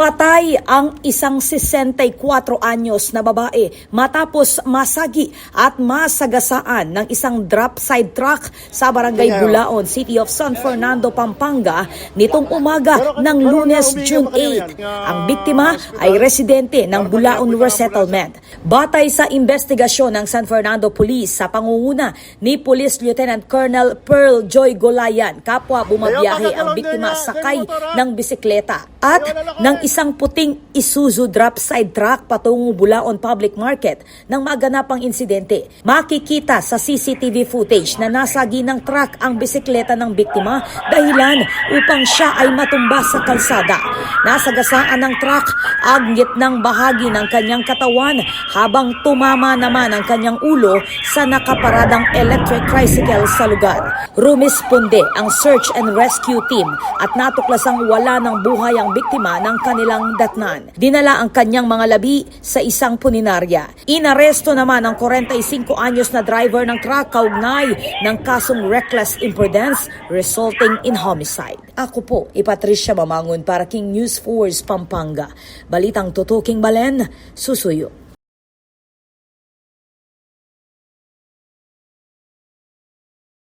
Patay ang isang 64 anyos na babae matapos masagi at masagasaan ng isang drop side truck sa Barangay Bulaon, City of San Fernando, Pampanga nitong umaga ng Lunes, June 8. Ang biktima ay residente ng Bulaon Resettlement. Batay sa investigasyon ng San Fernando Police sa pangunguna ni Police Lieutenant Colonel Pearl Joy Golayan, kapwa bumabiyahe ang biktima sakay ng bisikleta at ng isang puting Isuzu drop side truck patungo Bulaon Public Market nang maganapang insidente. Makikita sa CCTV footage na nasagi ng truck ang bisikleta ng biktima dahilan upang siya ay matumba sa kalsada. Nasagasaan ng truck ang gitnang bahagi ng kanyang katawan habang tumama naman ang kanyang ulo sa nakaparadang electric tricycle sa lugar. Rumisponde ang search and rescue team at natuklasang wala ng buhay ang biktima ng kanilang datnan. Dinala ang kanyang mga labi sa isang puninarya. Inaresto naman ang 45 anyos na driver ng truck kaugnay ng kasong reckless imprudence resulting in homicide. Ako po, Patricia Mamangon para King News Force Pampanga. Balitang tutuking Balen, susuyo.